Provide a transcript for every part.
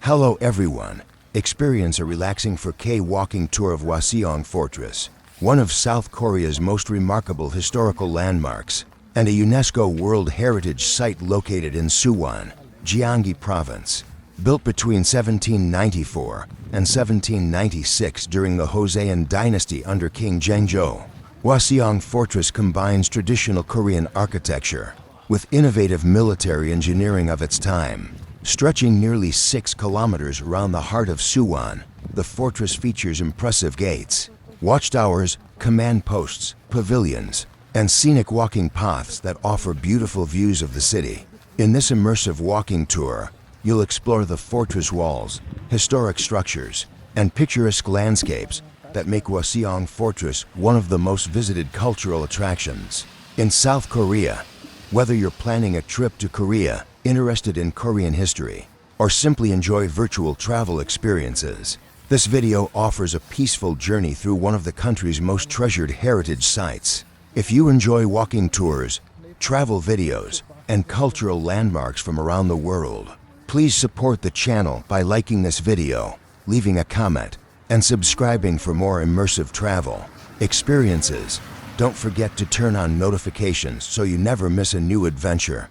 Hello everyone. Experience a relaxing 4K walking tour of Hwaseong Fortress, one of South Korea's most remarkable historical landmarks, and a UNESCO World Heritage Site located in Suwon, Gyeonggi Province. Built between 1794 and 1796 during the Joseon Dynasty under King Jeongjo, Hwaseong Fortress combines traditional Korean architecture with innovative military engineering of its time. Stretching nearly 6 kilometers around the heart of Suwon, the fortress features impressive gates, watchtowers, command posts, pavilions, and scenic walking paths that offer beautiful views of the city. In this immersive walking tour, you'll explore the fortress walls, historic structures, and picturesque landscapes that make Hwaseong Fortress one of the most visited cultural attractions in South Korea. Whether you're planning a trip to Korea, interested in Korean history, or simply enjoy virtual travel experiences, this video offers a peaceful journey through one of the country's most treasured heritage sites. If you enjoy walking tours, travel videos, and cultural landmarks from around the world, please support the channel by liking this video, leaving a comment, and subscribing for more immersive travel experiences. Don't forget to turn on notifications so you never miss a new adventure.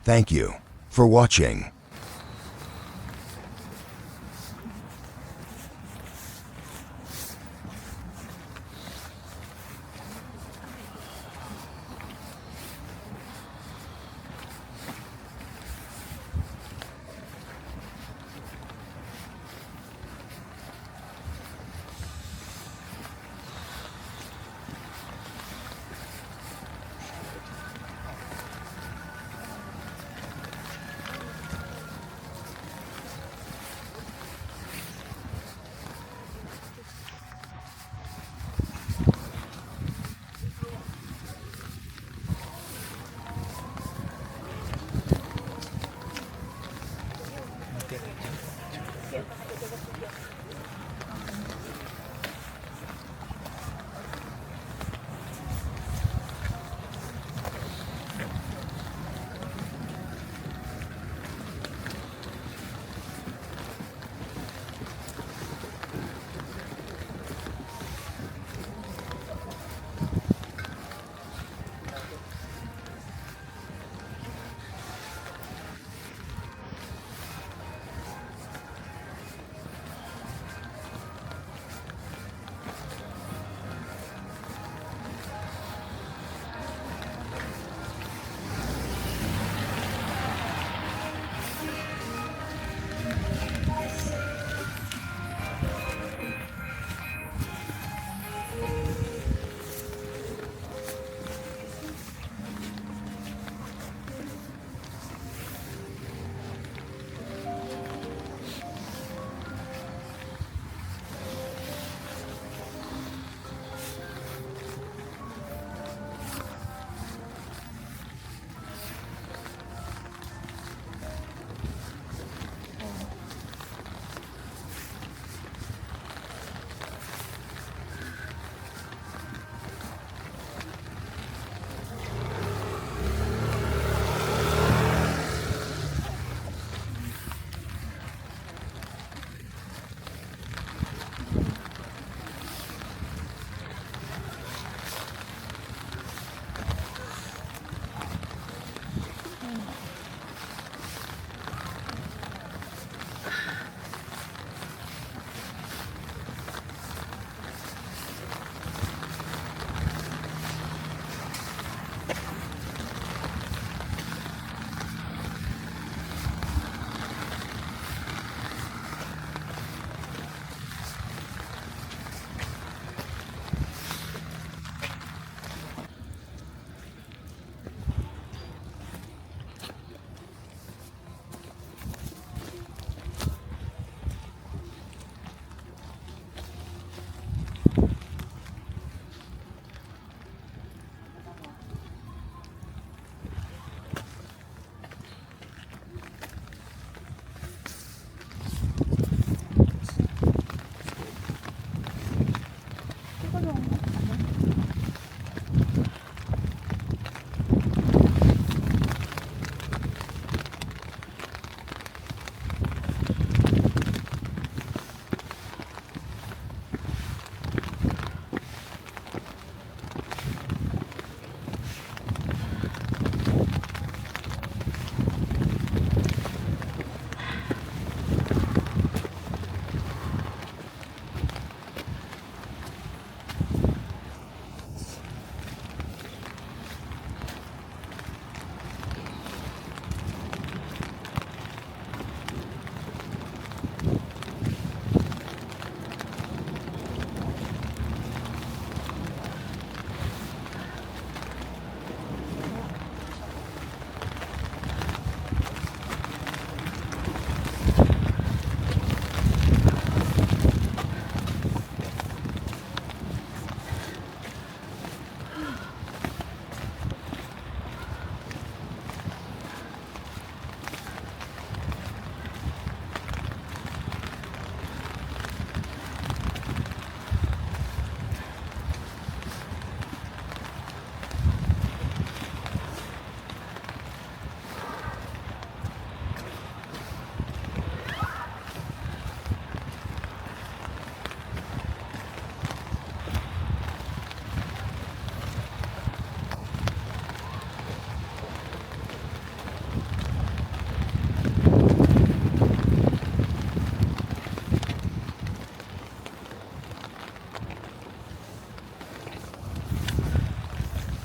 Thank you for watching.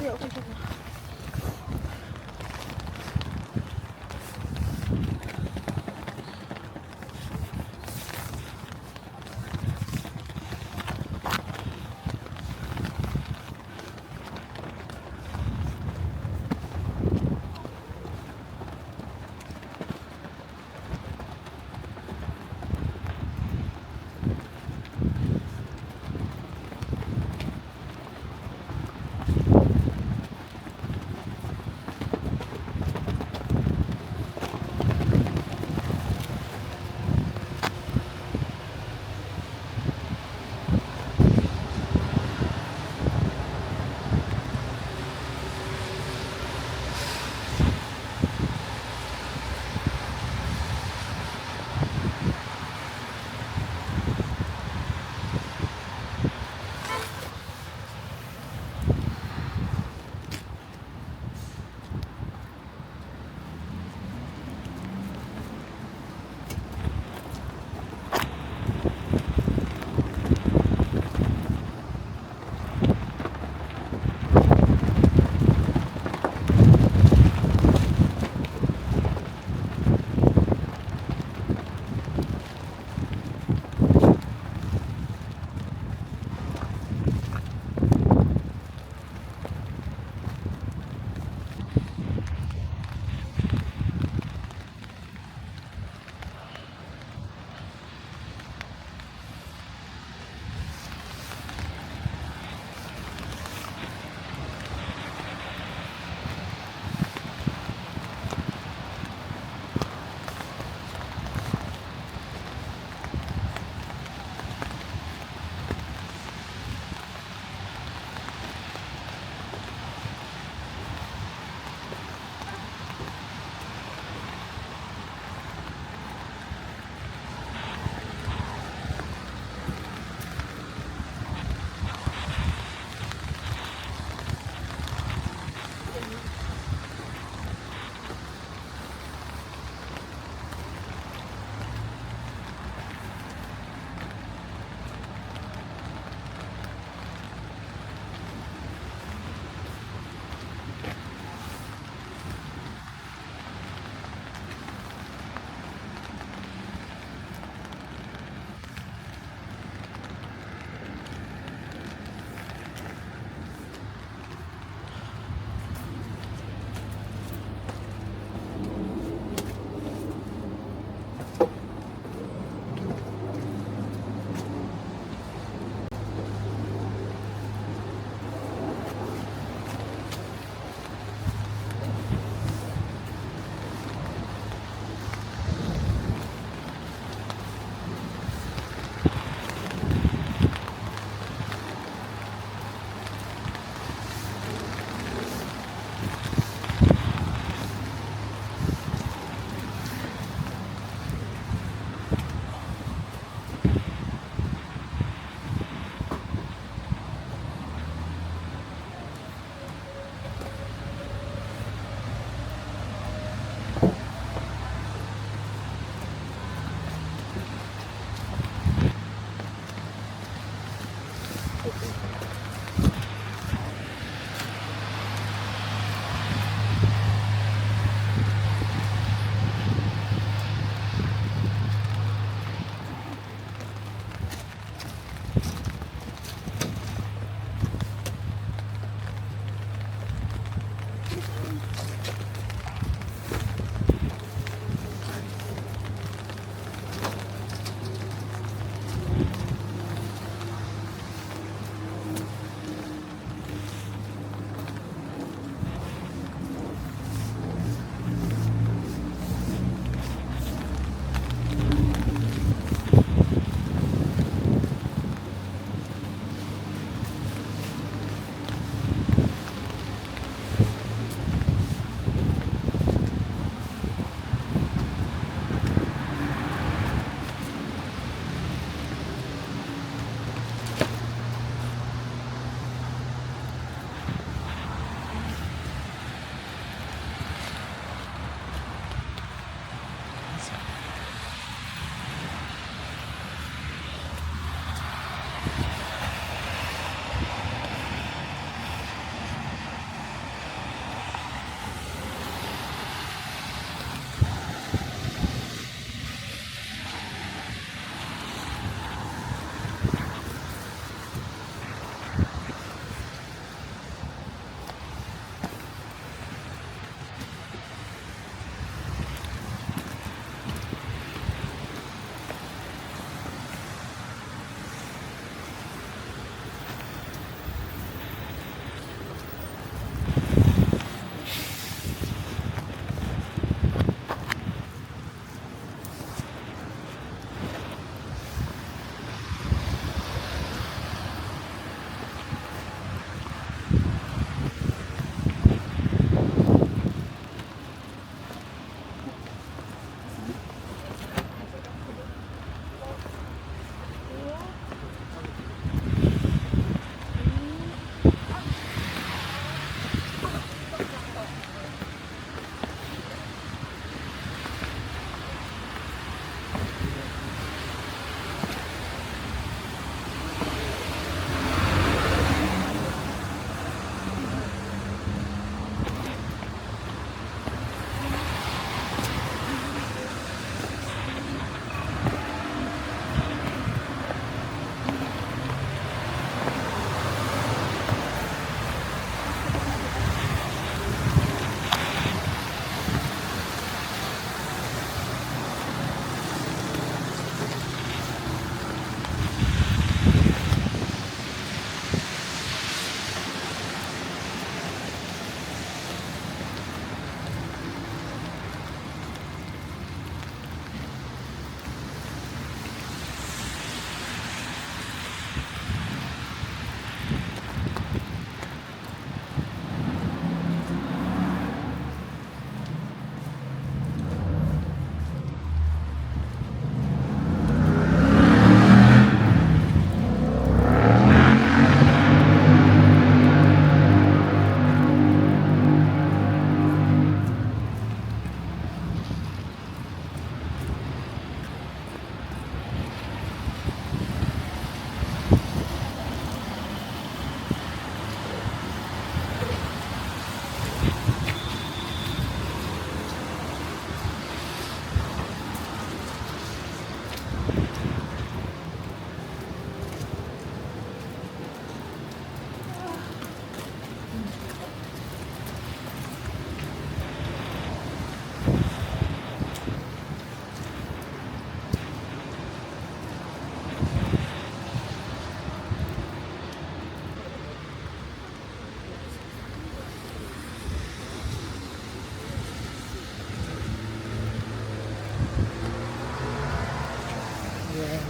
Iya, okay, okay.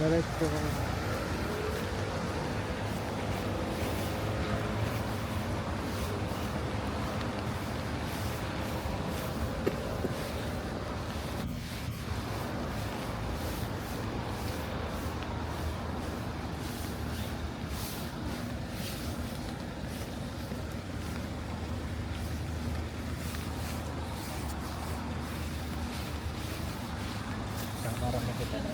Diretso. Marami kita na.